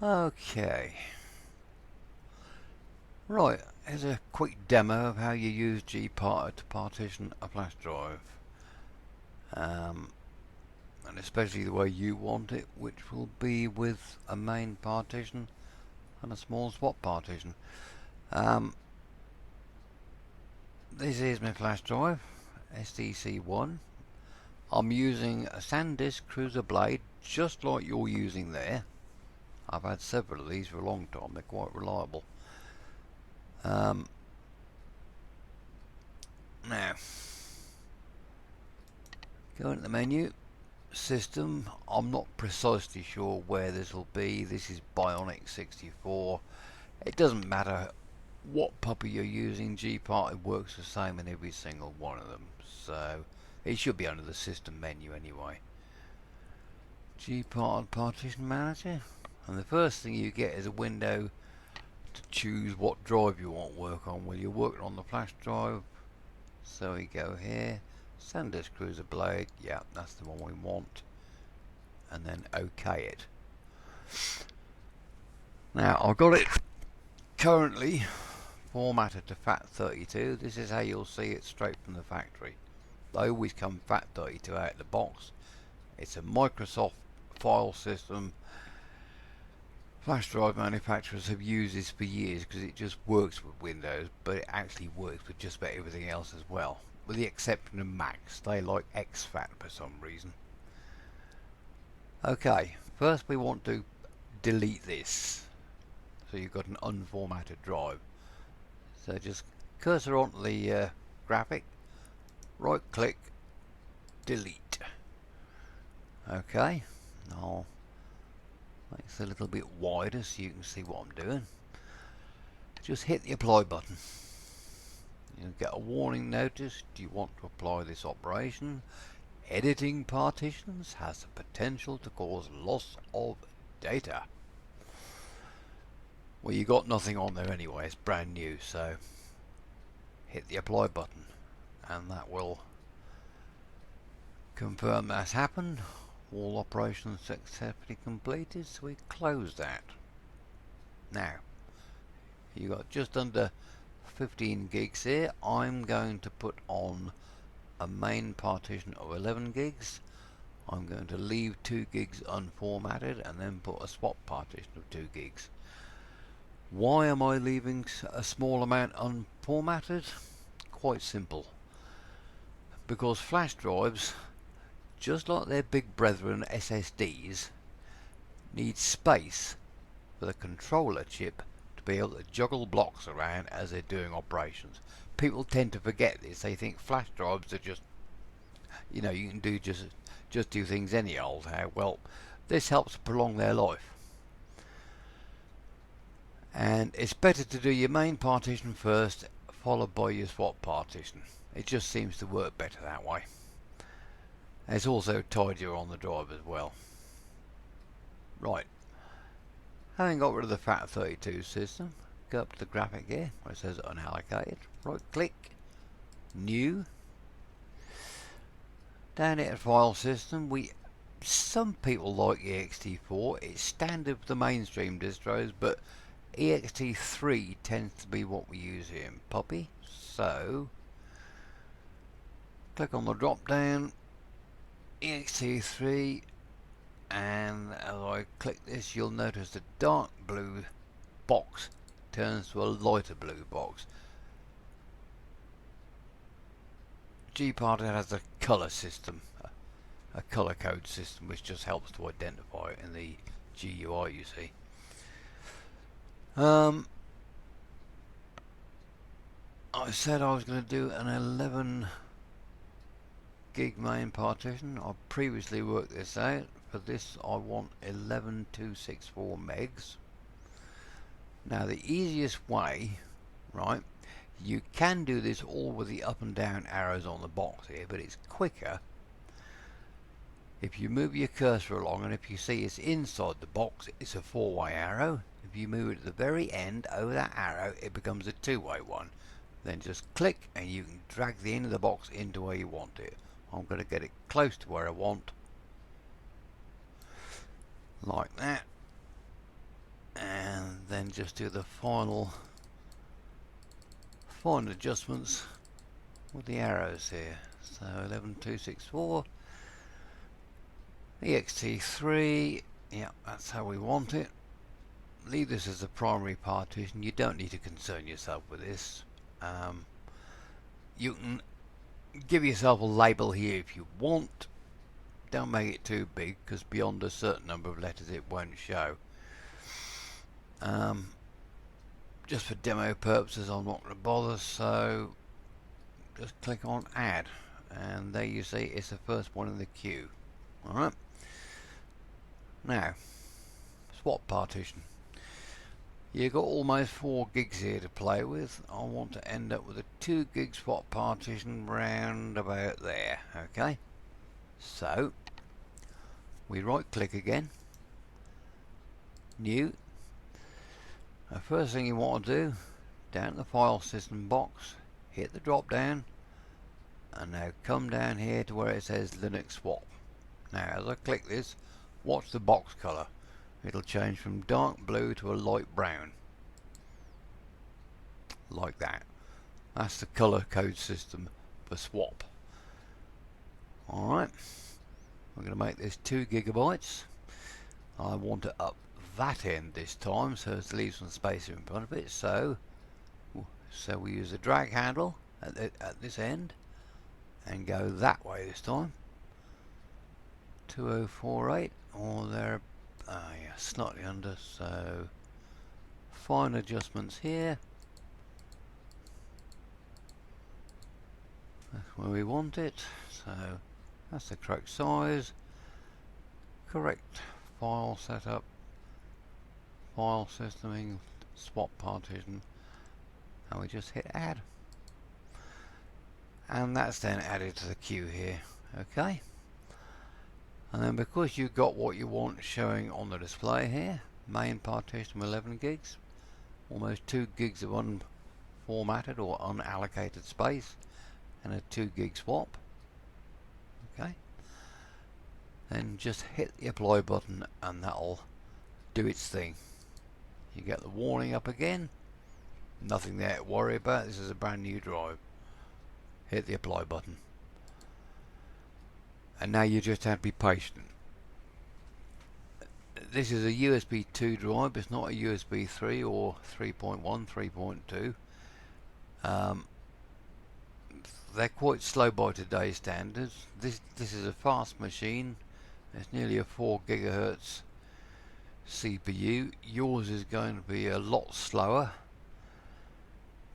Okay, right, here's a quick demo of how you use GParted to partition a flash drive, um, and especially the way you want it, which will be with a main partition and a small swap partition. Um, this is my flash drive, SDC1. I'm using a SanDisk Cruiser blade just like you're using there. I've had several of these for a long time, they're quite reliable. Now, go into the menu, system. I'm not precisely sure where this will be. This is Bionic 64. It doesn't matter what puppy you're using, GParted works the same in every single one of them. So it should be under the system menu anyway. GParted Partition Manager. And the first thing you get is a window to choose what drive you want to work on. Well, you're working on the flash drive, so we go here, SanDisk Cruiser blade, yeah, that's the one we want, and then OK it. Now I've got it currently formatted to FAT32. This is how you'll see it straight from the factory. They always come FAT32 out of the box. It's a Microsoft file system. Flash drive manufacturers have used this for years because it just works with Windows, but it actually works with just about everything else as well, with the exception of Macs. They like exFAT for some reason. Okay, first we want to delete this, so you've got an unformatted drive. So just cursor onto the graphic, right click, delete. Okay, I'll make this a little bit wider so you can see what I'm doing. Just hit the apply button. You'll get a warning notice. Do you want to apply this operation? Editing partitions has the potential to cause loss of data. Well, you got nothing on there anyway, it's brand new, so hit the apply button and that will confirm that's happened. All operations successfully completed, so we close that. Now, you got just under 15 gigs here. I'm going to put on a main partition of 11 gigs. I'm going to leave 2 gigs unformatted and then put a swap partition of 2 gigs. Why am I leaving a small amount unformatted? Quite simple. Because flash drives, just like their big brethren SSDs, need space for the controller chip to be able to juggle blocks around as they're doing operations. People tend to forget this. They think flash drives are just, you know, you can do just do things any old how. Well, this helps prolong their life. And it's better to do your main partition first, followed by your swap partition. It just seems to work better that way. It's also tidier on the drive as well. Right, having got rid of the FAT32 system, go up to the graphic here where it says unallocated, right click, new. Down here at file system, some people like ext4. It's standard for the mainstream distros, but ext3 tends to be what we use here in Puppy. So click on the drop down, ext3, and as I click this, you'll notice the dark blue box turns to a lighter blue box. GParted has a color system, a color code system, which just helps to identify it in the GUI, you see. I said I was going to do an 11 gig main partition. I previously worked this out. For this I want 11264 megs. Now the easiest way, right, you can do this all with the up and down arrows on the box here, but it's quicker if you move your cursor along, and if you see it's inside the box, it's a 4-way arrow. If you move it to the very end over that arrow, it becomes a 2-way one. Then just click and you can drag the end of the box into where you want it. I'm going to get it close to where I want, like that. and just do the final fine adjustments with the arrows here. So 11264 ext3, yeah, that's how we want it. Leave this as a primary partition. You don't need to concern yourself with this. You can give yourself a label here if you want. Don't make it too big, because beyond a certain number of letters it won't show. Just for demo purposes I'm not going to bother, so just click on add, and there you see it's the first one in the queue. Alright, now swap partition. You've got almost 4 gigs here to play with. I want to end up with a 2 gig swap partition round about there. Okay, so we right click again, new. The first thing you want to do, down the file system box, hit the drop down, and now come down here to where it says Linux swap. Now as I click this, watch the box color. It'll change from dark blue to a light brown, like that. That's the color code system for swap. Alright, I'm going to make this 2 gigabytes. I want it up that end this time, so it leaves some space in front of it. So we use the drag handle at this end and go that way this time. 2048 or there. Yeah, slightly under. So fine adjustments here. That's where we want it. So that's the correct size, correct file setup, file systeming, swap partition, and we just hit add, and that's then added to the queue here. Okay, and then because you've got what you want showing on the display here, main partition 11 gigs, almost 2 gigs of unformatted or unallocated space, and a 2 gig swap. Okay, then just hit the apply button and that'll do its thing. You get the warning up again, nothing there to worry about, this is a brand new drive. Hit the apply button, and now you just have to be patient. This is a USB 2 drive, it's not a USB 3 or 3.1, 3.2. They're quite slow by today's standards. This is a fast machine. It's nearly a 4 gigahertz CPU. Yours is going to be a lot slower.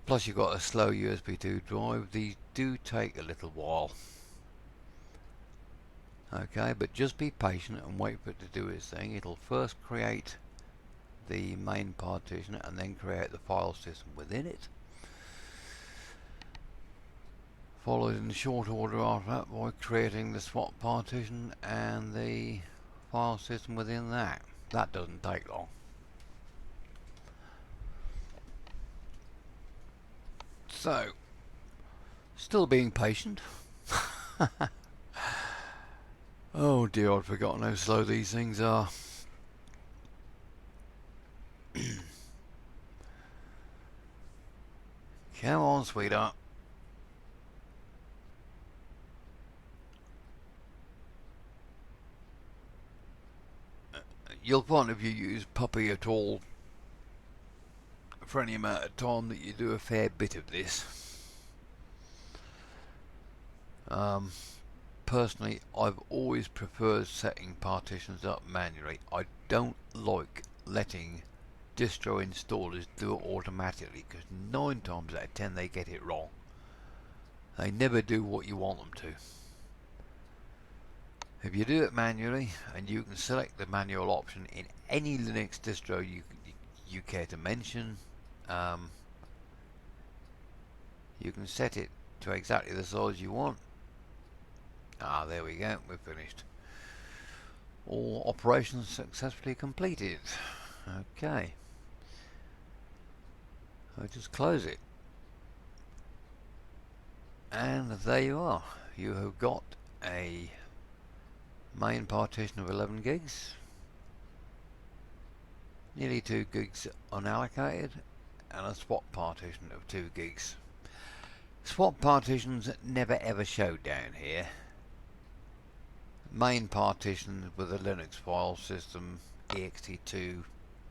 Plus you've got a slow USB 2 drive. These do take a little while. Okay, but just be patient and wait for it to do its thing. It'll first create the main partition and then create the file system within it, followed in short order after that by creating the swap partition and the file system within that. That doesn't take long. So, still being patient. Oh dear, I'd forgotten how slow these things are. Come on, sweetheart. You'll find if you use Puppy at all for any amount of time that you do a fair bit of this. Personally, I've always preferred setting partitions up manually. I don't like letting distro installers do it automatically, because 9 times out of 10 they get it wrong. They never do what you want them to. If you do it manually, and you can select the manual option in any Linux distro you care to mention, you can set it to exactly the size you want. There we go, we're finished. All operations successfully completed. Okay, I'll just close it, and there you are. You have got a main partition of 11 gigs, nearly 2 gigs unallocated, and a swap partition of 2 gigs. Swap partitions never ever show down here. Main partitions with a Linux file system, ext2,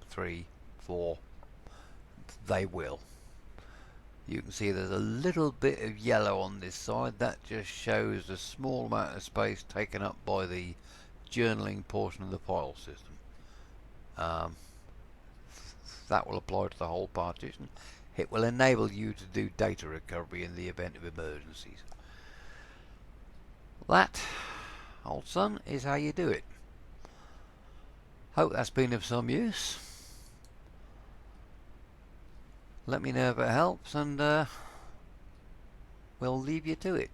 3, 4, they will. You can see there's a little bit of yellow on this side. That just shows a small amount of space taken up by the journaling portion of the file system. That will apply to the whole partition. It will enable you to do data recovery in the event of emergencies. That, old son, is how you do it. Hope that's been of some use. Let me know if it helps, and we'll leave you to it.